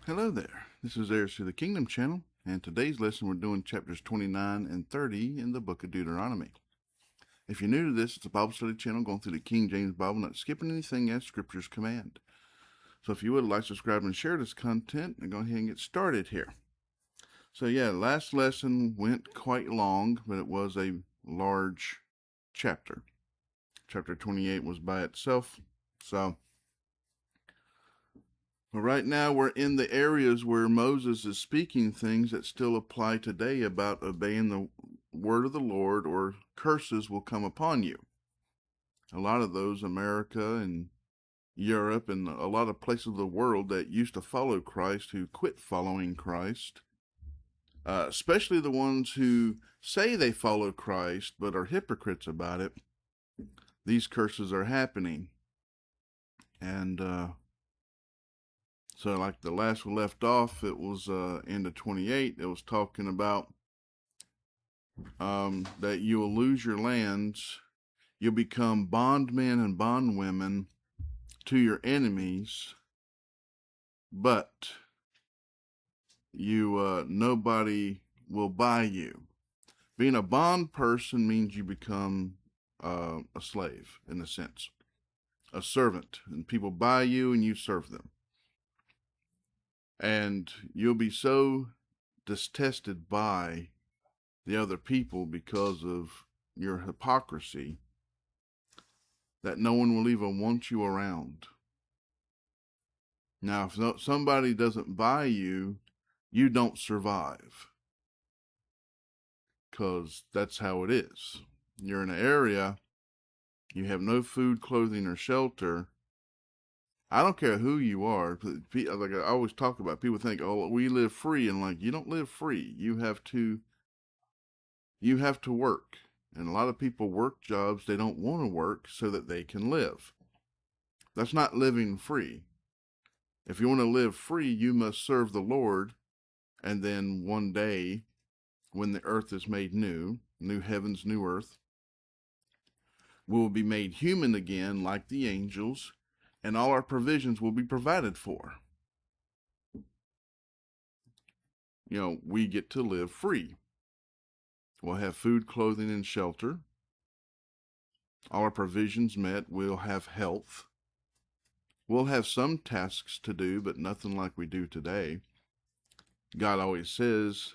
Hello there. This is Heirs to the Kingdom channel, and today's lesson we're doing chapters 29 and 30 in the book of Deuteronomy. If you're new to this, it's a Bible study channel going through the King James Bible, not skipping anything as scriptures command. So if you would like, subscribe and share this content, and go ahead and get started here. So yeah, last lesson went quite long, but it was a large chapter. Chapter 28 was by itself, so right now we're in the areas where Moses is speaking things that still apply today about obeying the word of the Lord, or curses will come upon you. A lot of those, America and Europe and a lot of places of the world that used to follow Christ, who quit following Christ, especially the ones who say they follow Christ but are hypocrites about it, these curses are happening. And so like the last we left off, it was into 28. It was talking about that you will lose your lands. You'll become bondmen and bondwomen to your enemies, but you nobody will buy you. Being a bond person means you become a slave, in a sense, a servant, and people buy you and you serve them. And you'll be so detested by the other people because of your hypocrisy that no one will even want you around. Now, if somebody doesn't buy you, you don't survive, because that's how it is. You're in an area, you have no food, clothing, or shelter. I don't care who you are. Like I always talk about, people think, oh, we live free. And like, you don't live free. You have to work. And a lot of people work jobs they don't want to work so that they can live. That's not living free. If you want to live free, you must serve the Lord. And then one day, when the earth is made new heavens, new earth, we will be made human again like the angels, and all our provisions will be provided for. You know, we get to live free. We'll have food, clothing, and shelter. All our provisions met. We'll have health. We'll have some tasks to do, but nothing like we do today. God always says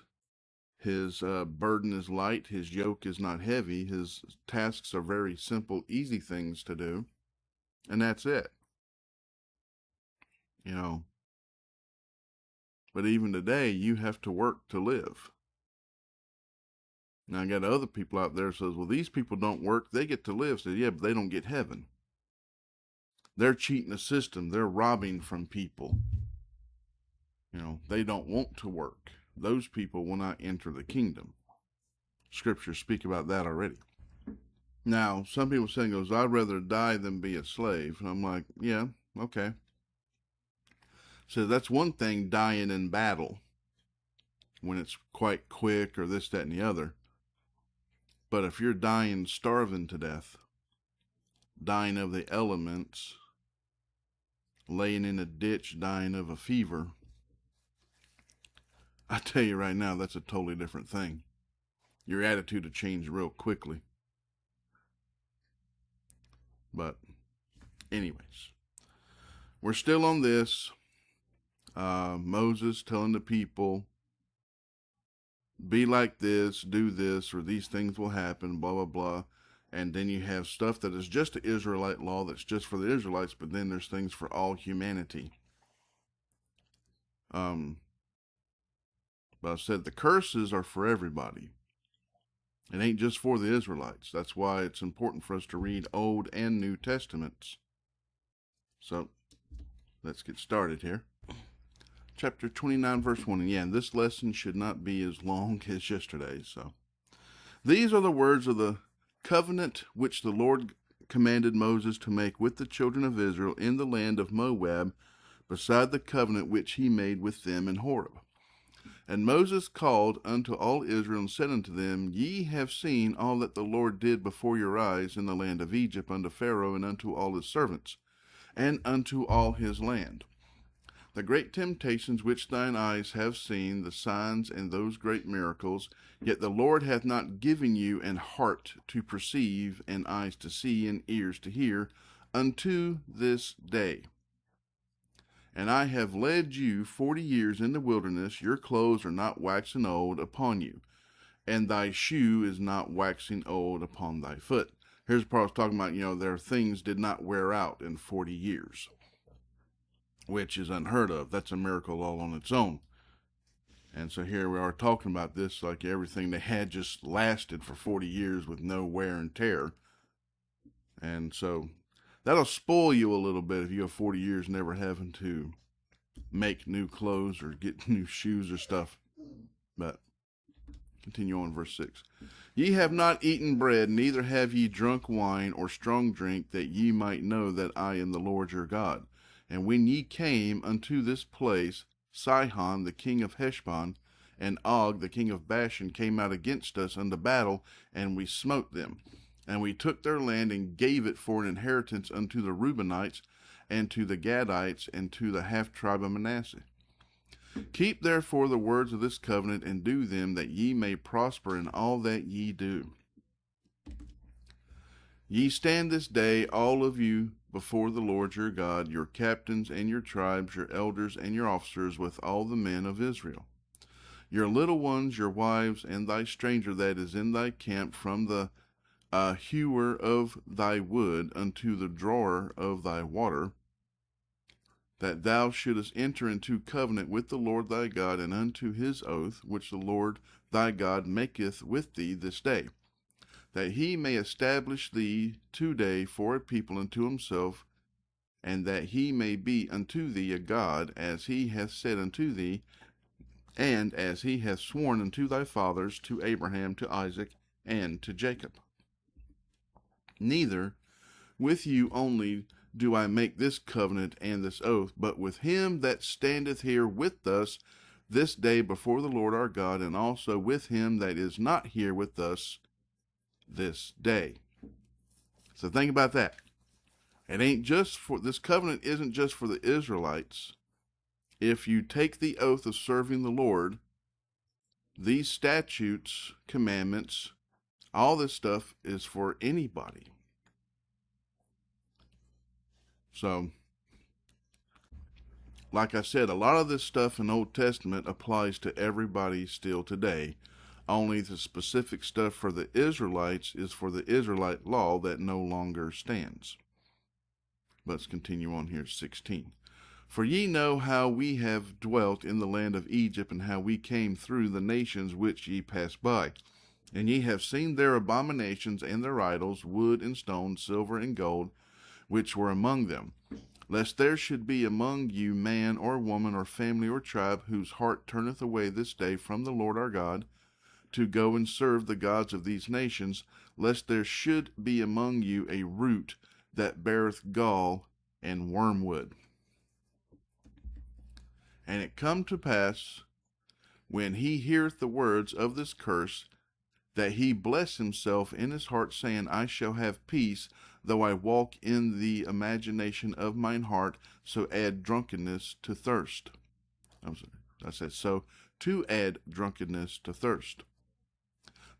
his burden is light, his yoke is not heavy. His tasks are very simple, easy things to do, and that's it. You know, but even today, you have to work to live. Now, I got other people out there who says, well, these people don't work, they get to live. So, yeah, but they don't get heaven. They're cheating the system. They're robbing from people. You know, they don't want to work. Those people will not enter the kingdom. Scriptures speak about that already. Now, some people saying, I'd rather die than be a slave. And I'm like, yeah, okay. So that's one thing, dying in battle, when it's quite quick or this, that, and the other. But if you're dying starving to death, dying of the elements, laying in a ditch, dying of a fever, I tell you right now, that's a totally different thing. Your attitude will change real quickly. But anyways, we're still on this. Moses telling the people, be like this, do this, or these things will happen, blah, blah, blah. And then you have stuff that is just the Israelite law that's just for the Israelites, but then there's things for all humanity. But I said the curses are for everybody. It ain't just for the Israelites. That's why it's important for us to read Old and New Testaments. So let's get started here. Chapter 29, verse 1. And yeah, this lesson should not be as long as yesterday. So these are the words of the covenant which the Lord commanded Moses to make with the children of Israel in the land of Moab, beside the covenant which he made with them in Horeb. And Moses called unto all Israel and said unto them, Ye have seen all that the Lord did before your eyes in the land of Egypt unto Pharaoh and unto all his servants, and unto all his land. the great temptations which thine eyes have seen, the signs and those great miracles. Yet the Lord hath not given you an heart to perceive, and eyes to see, and ears to hear, unto this day. And I have led you 40 years in the wilderness. Your clothes are not waxen old upon you, and thy shoe is not waxing old upon thy foot. Here's the part I was talking about, their things did not wear out in 40 years, which is unheard of. That's a miracle all on its own. And so here we are talking about this like everything they had just lasted for 40 years with no wear and tear. And so that'll spoil you a little bit if you have 40 years never having to make new clothes or get new shoes or stuff. But continue on, verse 6. Ye have not eaten bread, neither have ye drunk wine or strong drink, that ye might know that I am the Lord your God. And when ye came unto this place, Sihon the king of Heshbon and Og the king of Bashan came out against us unto battle, and we smote them. And we took their land and gave it for an inheritance unto the Reubenites, and to the Gadites, and to the half tribe of Manasseh. Keep therefore the words of this covenant, and do them, that ye may prosper in all that ye do. Ye stand this day, all of you, before the Lord your God, your captains and your tribes, your elders and your officers, with all the men of Israel. Your little ones, your wives, and thy stranger that is in thy camp, from the hewer of thy wood unto the drawer of thy water, that thou shouldest enter into covenant with the Lord thy God, and unto his oath, which the Lord thy God maketh with thee this day, that he may establish thee today for a people unto himself, and that he may be unto thee a God, as he hath said unto thee, and as he hath sworn unto thy fathers, to Abraham, to Isaac, and to Jacob. Neither with you only do I make this covenant and this oath, but with him that standeth here with us this day before the Lord our God, and also with him that is not here with us this day. So think about that. It ain't just for, this covenant isn't just for the Israelites. If you take the oath of serving the Lord, these statutes, commandments, all this stuff is for anybody. So, like I said, a lot of this stuff in Old Testament applies to everybody still today. Only the specific stuff for the Israelites is for the Israelite law that no longer stands. Let's continue on here, 16. For ye know how we have dwelt in the land of Egypt, and how we came through the nations which ye passed by. And ye have seen their abominations and their idols, wood and stone, silver and gold, which were among them. Lest there should be among you man or woman or family or tribe, whose heart turneth away this day from the Lord our God, to go and serve the gods of these nations, lest there should be among you a root that beareth gall and wormwood. And it come to pass, when he heareth the words of this curse, that he bless himself in his heart, saying, I shall have peace, though I walk in the imagination of mine heart, so add drunkenness to thirst. So to add drunkenness to thirst.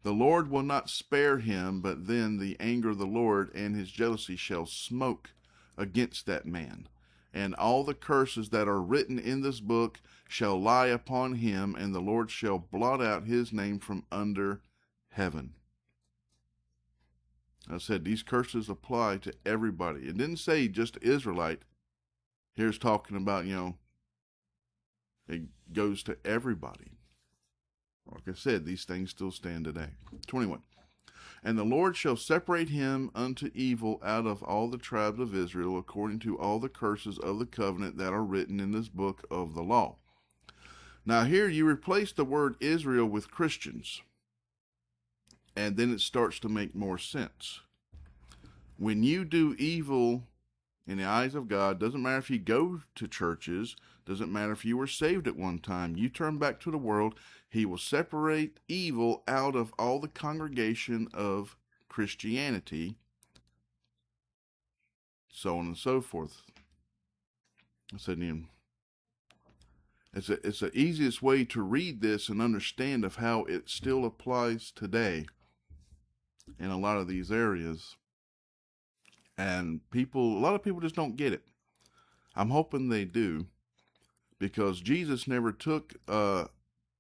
The Lord will not spare him, but then the anger of the Lord and his jealousy shall smoke against that man. And all the curses that are written in this book shall lie upon him, and the Lord shall blot out his name from under heaven. I said these curses apply to everybody. It didn't say just Israelite. Here's talking about, it goes to everybody. Like I said, these things still stand today. 21. And the Lord shall separate him unto evil out of all the tribes of Israel, according to all the curses of the covenant that are written in this book of the law. Now here you replace the word Israel with Christians, and then it starts to make more sense. When you do evil in the eyes of God, doesn't matter if you go to churches, doesn't matter if you were saved at one time, you turn back to the world, he will separate evil out of all the congregation of Christianity, so on and so forth. I said, It's the easiest way to read this and understand of how it still applies today in a lot of these areas. And a lot of people just don't get it. I'm hoping they do, because Jesus never took the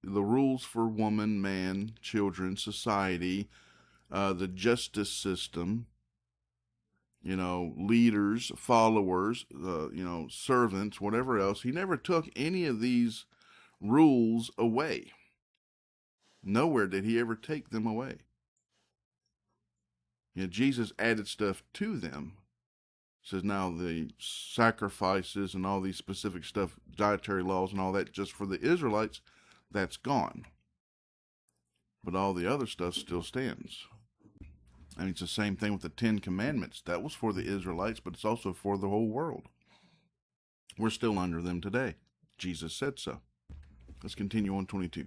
rules for woman, man, children, society, the justice system, leaders, followers, servants, whatever else. He never took any of these rules away. Nowhere did he ever take them away. Jesus added stuff to them. Says now the sacrifices and all these specific stuff, dietary laws and all that, just for the Israelites, that's gone. But all the other stuff still stands. I mean, it's the same thing with the 10 Commandments. That was for the Israelites, but it's also for the whole world. We're still under them today. Jesus said so. Let's continue on 22.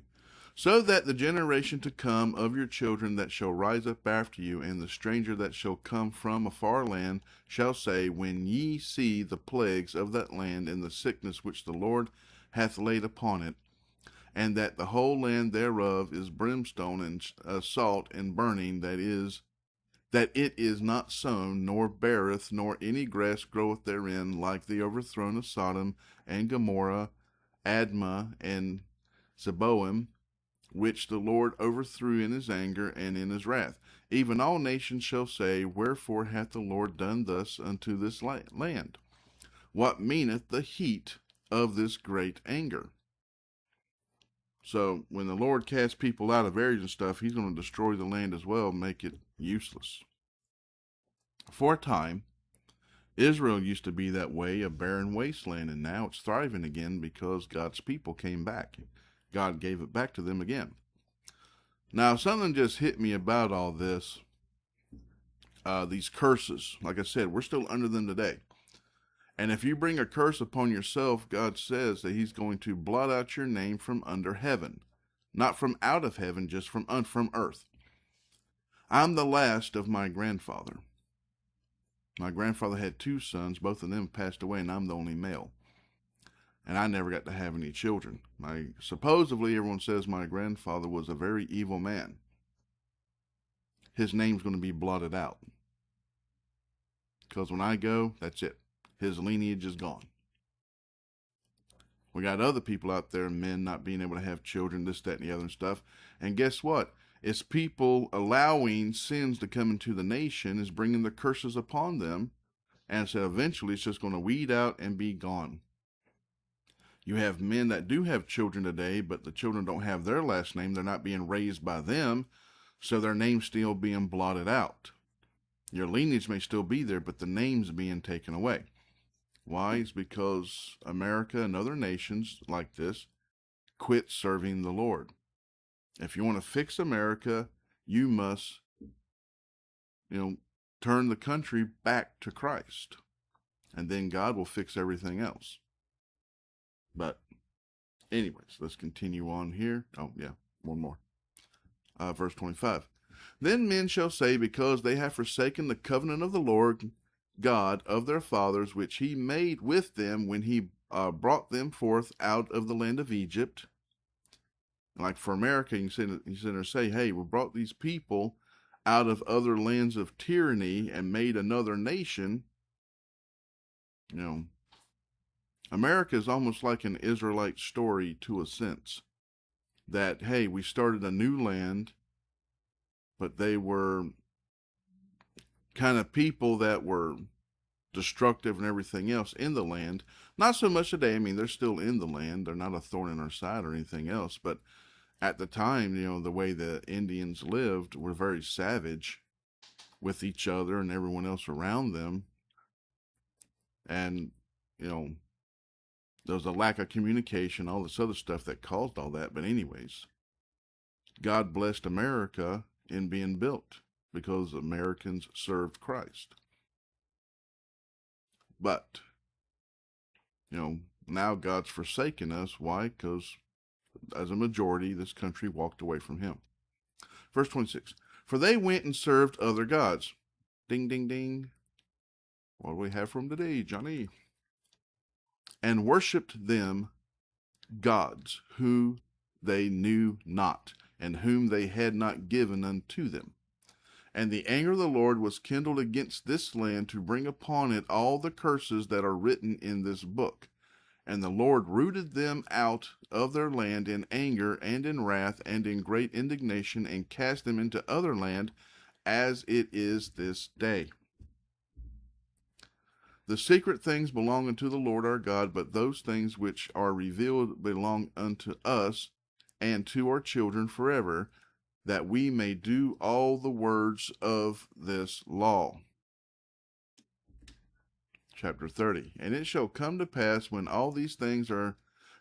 So that the generation to come of your children that shall rise up after you, and the stranger that shall come from a far land, shall say, when ye see the plagues of that land, and the sickness which the Lord hath laid upon it, and that the whole land thereof is brimstone and salt and burning, that it is not sown, nor beareth, nor any grass groweth therein, like the overthrown of Sodom and Gomorrah, Admah and Zeboim, which the Lord overthrew in his anger and in his wrath. Even all nations shall say, wherefore hath the Lord done thus unto this land? What meaneth the heat of this great anger? So when the Lord casts people out of areas and stuff, he's going to destroy the land as well, make it useless. For a time, Israel used to be that way, a barren wasteland, and now it's thriving again because God's people came back. God gave it back to them again. Now, something just hit me about all this, these curses. Like I said, we're still under them today. And if you bring a curse upon yourself, God says that he's going to blot out your name from under heaven. Not from out of heaven, just from earth. I'm the last of my grandfather. My grandfather had 2 sons. Both of them passed away, and I'm the only male. And I never got to have any children. Supposedly, everyone says my grandfather was a very evil man. His name's going to be blotted out. Because when I go, that's it. His lineage is gone. We got other people out there, men not being able to have children, this, that, and the other and stuff. And guess what? It's people allowing sins to come into the nation, is bringing the curses upon them. And so eventually it's just going to weed out and be gone. You have men that do have children today, but the children don't have their last name. They're not being raised by them, so their name's still being blotted out. Your lineage may still be there, but the name's being taken away. Why? It's because America and other nations like this quit serving the Lord. If you want to fix America, you must, turn the country back to Christ. And then God will fix everything else. But anyways, let's continue on here. Oh, yeah, one more. Verse 25. Then men shall say, because they have forsaken the covenant of the Lord God of their fathers, which he made with them when he brought them forth out of the land of Egypt. Like for America, you can say, hey, we brought these people out of other lands of tyranny and made another nation. America is almost like an Israelite story to a sense. That, hey, we started a new land, but they were kind of people that were destructive and everything else in the land. Not so much today. I mean, they're still in the land. They're not a thorn in our side or anything else. But at the time, the way the Indians lived were very savage with each other and everyone else around them. And, there was a lack of communication, all this other stuff that caused all that. But anyways, God blessed America in being built because Americans served Christ. But, now God's forsaken us. Why? Because as a majority, this country walked away from him. Verse 26. For they went and served other gods. Ding, ding, ding. What do we have from today, Johnny? And worshipped them gods, who they knew not, and whom they had not given unto them. And the anger of the Lord was kindled against this land to bring upon it all the curses that are written in this book. And the Lord rooted them out of their land in anger and in wrath and in great indignation, and cast them into other land, as it is this day. The secret things belong unto the Lord our God, but those things which are revealed belong unto us and to our children forever, that we may do all the words of this law. Chapter 30. And it shall come to pass, when all these things are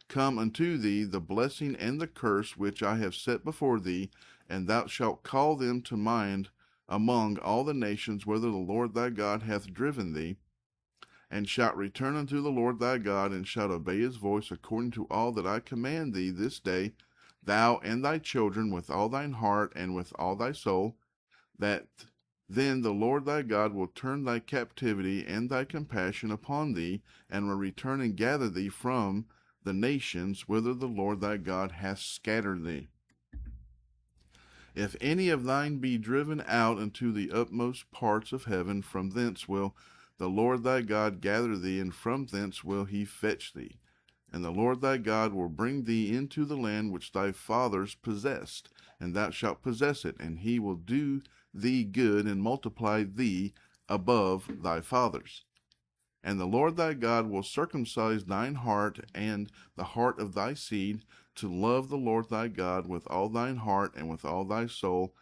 come unto thee, the blessing and the curse which I have set before thee, and thou shalt call them to mind among all the nations whither the Lord thy God hath driven thee, and shalt return unto the Lord thy God, and shalt obey his voice according to all that I command thee this day, thou and thy children, with all thine heart and with all thy soul, that then the Lord thy God will turn thy captivity and thy compassion upon thee, and will return and gather thee from the nations whither the Lord thy God hath scattered thee. If any of thine be driven out into the utmost parts of heaven, from thence will the Lord thy God gather thee, and from thence will he fetch thee. And the Lord thy God will bring thee into the land which thy fathers possessed, and thou shalt possess it, and he will do thee good, and multiply thee above thy fathers. And the Lord thy God will circumcise thine heart and the heart of thy seed, to love the Lord thy God with all thine heart and with all thy soul,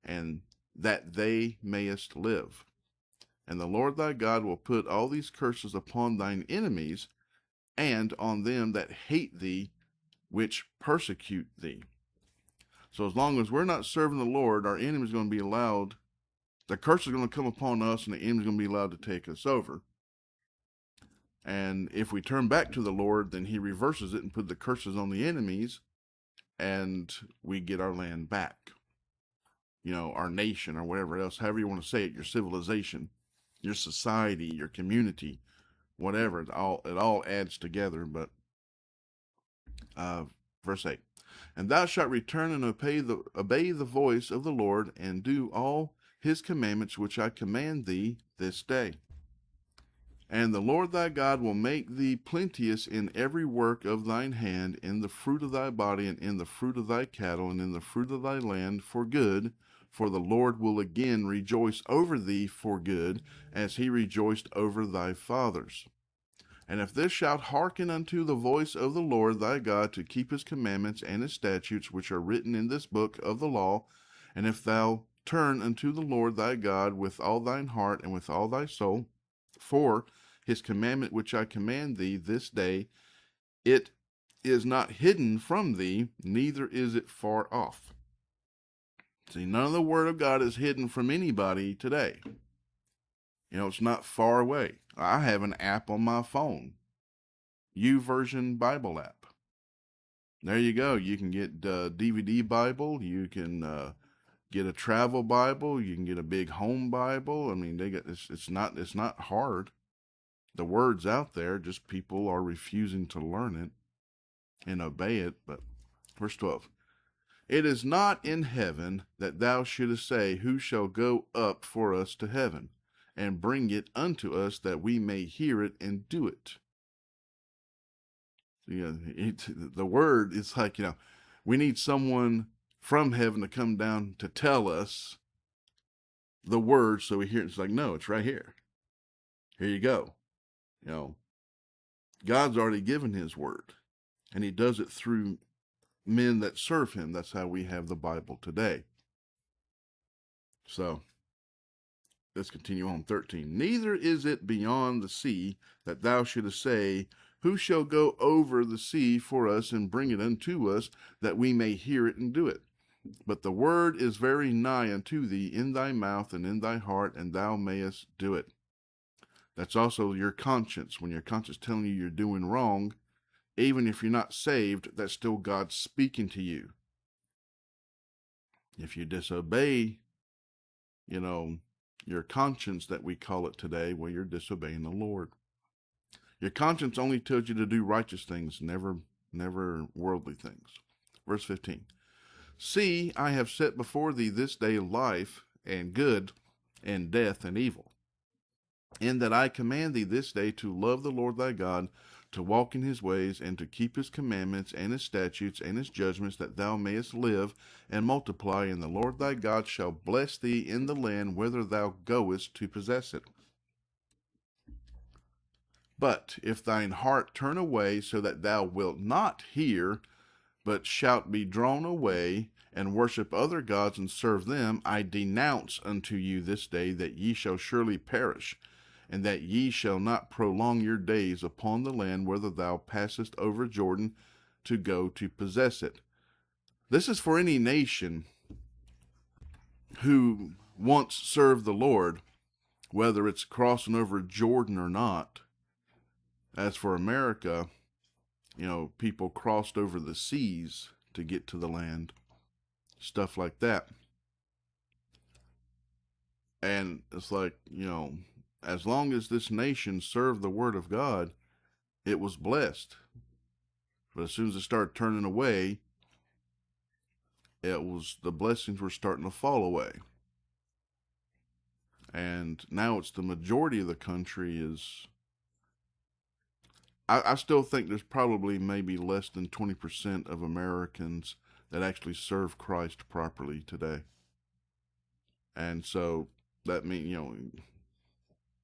and that they mayest live. And the Lord thy God will put all these curses upon thine enemies, and on them that hate thee, which persecute thee. So as long as we're not serving the Lord, our enemy is going to be allowed, the curse is going to come upon us, and the enemy is going to be allowed to take us over. And if we turn back to the Lord, then he reverses it and put the curses on the enemies, and we get our land back. You know, our nation or whatever else, however you want to say it, your civilization, your society, your community, whatever, it all adds together. But verse 8, and thou shalt return and obey the voice of the Lord, and do all his commandments which I command thee this day. And the Lord thy God will make thee plenteous in every work of thine hand, in the fruit of thy body, and in the fruit of thy cattle, and in the fruit of thy land, for good. For the Lord will again rejoice over thee for good, as he rejoiced over thy fathers. And if thou shalt hearken unto the voice of the Lord thy God, to keep his commandments and his statutes, which are written in this book of the law, and if thou turn unto the Lord thy God with all thine heart and with all thy soul, for his commandment which I command thee this day, it is not hidden from thee, neither is it far off. See, none of the word of God is hidden from anybody today. You know, it's not far away. I have an app on my phone, YouVersion Bible app. There you go. You can get DVD Bible. You can get a travel Bible. You can get a big home Bible. I mean, they got it's not hard. The word's out there, just people are refusing to learn it and obey it. But verse 12, it is not in heaven that thou shouldest say, who shall go up for us to heaven, and bring it unto us, that we may hear it and do it. You know, the word is like, you know, we need someone from heaven to come down to tell us the word, so we hear it. It's like, no, it's right here. Here you go. You know, God's already given his word, and he does it through men that serve him. That's how we have the Bible today. So let's continue on. 13. Neither is it beyond the sea that thou shouldest say, who shall go over the sea for us and bring it unto us, that we may hear it and do it? But the word is very nigh unto thee, in thy mouth and in thy heart, and thou mayest do it. That's also your conscience. When your conscience is telling you you're doing wrong, even if you're not saved, that's still God speaking to you. If you disobey, you know, your conscience, that we call it today, well, you're disobeying the Lord. Your conscience only tells you to do righteous things, never never worldly things. Verse 15. See, I have set before thee this day life and good, and death and evil. In that I command thee this day to love the Lord thy God, to walk in his ways, and to keep his commandments, and his statutes, and his judgments, that thou mayest live and multiply, and the Lord thy God shall bless thee in the land whither thou goest to possess it. But if thine heart turn away, so that thou wilt not hear, but shalt be drawn away, and worship other gods, and serve them, I denounce unto you this day that ye shall surely perish, and that ye shall not prolong your days upon the land whither thou passest over Jordan to go to possess it. This is for any nation who once served the Lord, whether it's crossing over Jordan or not. As for America, people crossed over the seas to get to the land, stuff like that. And it's like, as long as this nation served the word of God, it was blessed. But as soon as it started turning away, the blessings were starting to fall away. And now it's the majority of the country is, I still think there's probably maybe less than 20% of Americans that actually serve Christ properly today. And so that means,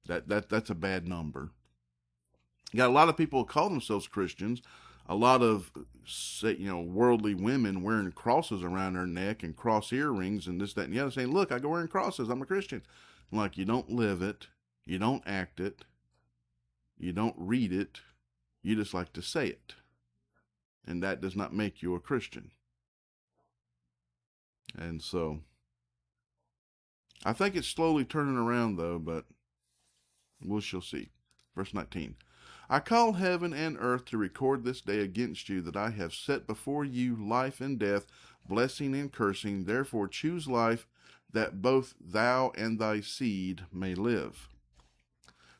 that's a bad number. You got a lot of people who call themselves Christians, a lot of, worldly women wearing crosses around their neck and cross earrings and this, that, and the other, saying, look, I go wearing crosses, I'm a Christian. I'm like, you don't live it, you don't act it, you don't read it, you just like to say it. And that does not make you a Christian. And so, I think it's slowly turning around though, but we shall see. Verse 19. I call heaven and earth to record this day against you, that I have set before you life and death, blessing and cursing. Therefore choose life, that both thou and thy seed may live,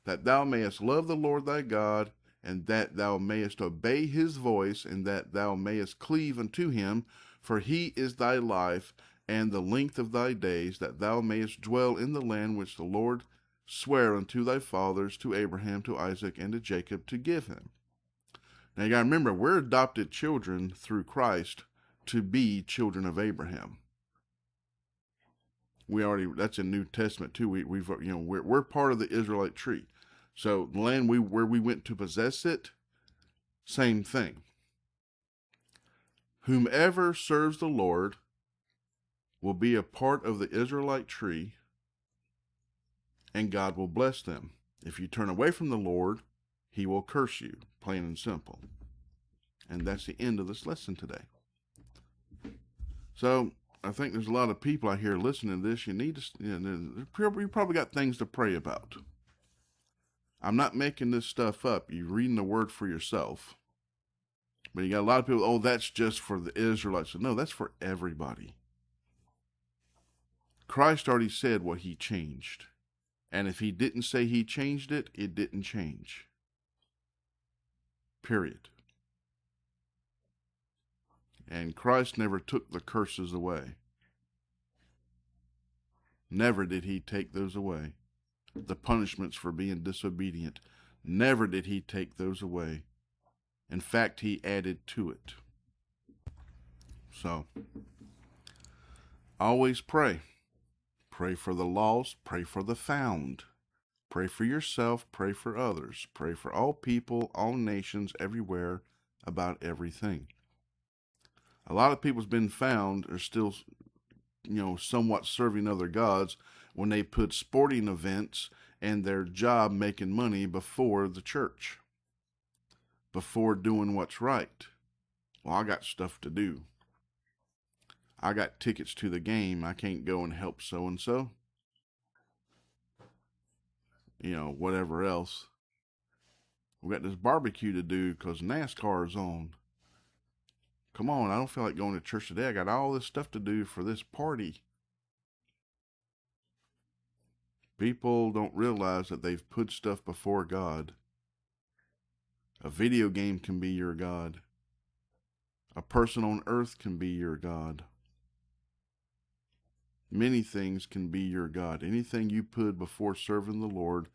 that thou mayest love the Lord thy God, and that thou mayest obey his voice, and that thou mayest cleave unto him, for he is thy life and the length of thy days, that thou mayest dwell in the land which the Lord sware unto thy fathers, to Abraham, to Isaac, and to Jacob, to give him. Now you got to remember, we're adopted children through Christ to be children of Abraham. That's in New Testament too. We're part of the Israelite tree. So the land where we went to possess it, same thing. Whomever serves the Lord will be a part of the Israelite tree, and God will bless them. If you turn away from the Lord, he will curse you, plain and simple. And that's the end of this lesson today. So I think there's a lot of people out here listening to this. You need to, you probably got things to pray about. I'm not making this stuff up. You're reading the word for yourself. But you got a lot of people, that's just for the Israelites. No, that's for everybody. Christ already said what he changed. And if he didn't say he changed it, it didn't change. Period. And Christ never took the curses away. Never did he take those away. The punishments for being disobedient. Never did he take those away. In fact, he added to it. So, always pray. Pray for the lost. Pray for the found. Pray for yourself. Pray for others. Pray for all people, all nations, everywhere, about everything. A lot of people's been found are still, somewhat serving other gods when they put sporting events and their job making money before the church, before doing what's right. Well, I got stuff to do. I got tickets to the game. I can't go and help so-and-so. Whatever else. We got this barbecue to do because NASCAR is on. Come on, I don't feel like going to church today. I got all this stuff to do for this party. People don't realize that they've put stuff before God. A video game can be your God. A person on earth can be your God. Many things can be your God. Anything you put before serving the Lord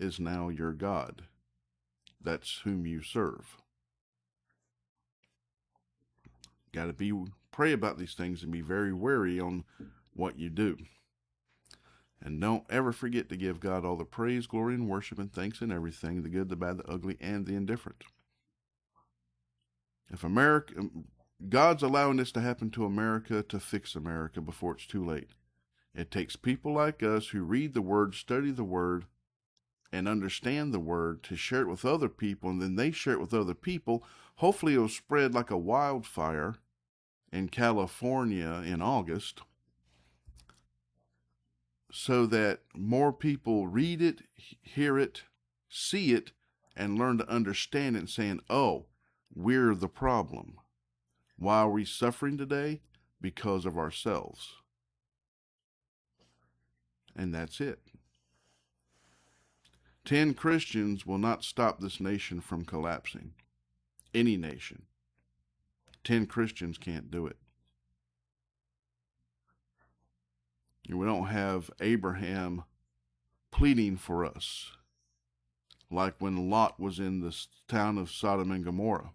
is now your God. That's whom you serve. Got to pray about these things and be very wary on what you do. And don't ever forget to give God all the praise, glory, and worship and thanks in everything, the good, the bad, the ugly, and the indifferent. If God's allowing this to happen to America to fix America before it's too late. It takes people like us who read the Word, study the Word, and understand the Word to share it with other people, and then they share it with other people. Hopefully it'll spread like a wildfire in California in August, so that more people read it, hear it, see it, and learn to understand it and saying, oh, we're the problem. Why are we suffering today? Because of ourselves. And that's it. 10 Christians will not stop this nation from collapsing. Any nation. 10 Christians can't do it. We don't have Abraham pleading for us, like when Lot was in the town of Sodom and Gomorrah.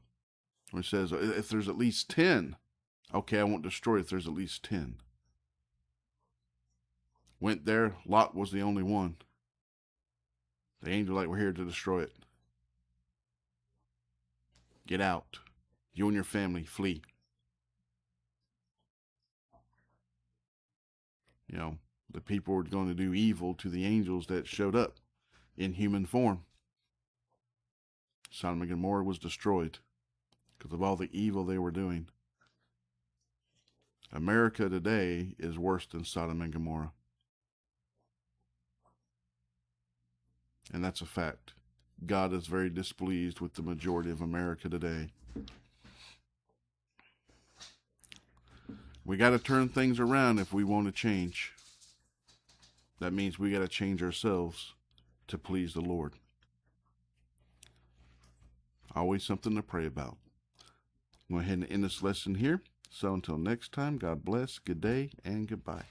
He says, if there's at least 10, okay, I won't destroy it if there's at least 10. Went there, Lot was the only one. The angel like, we're here to destroy it. Get out. You and your family, flee. You know, the people were going to do evil to the angels that showed up in human form. Sodom and Gomorrah was destroyed because of all the evil they were doing. America today is worse than Sodom and Gomorrah. And that's a fact. God is very displeased with the majority of America today. We got to turn things around if we want to change. That means we got to change ourselves to please the Lord. Always something to pray about. I'm going to go ahead and end this lesson here. So until next time, God bless, good day, and goodbye.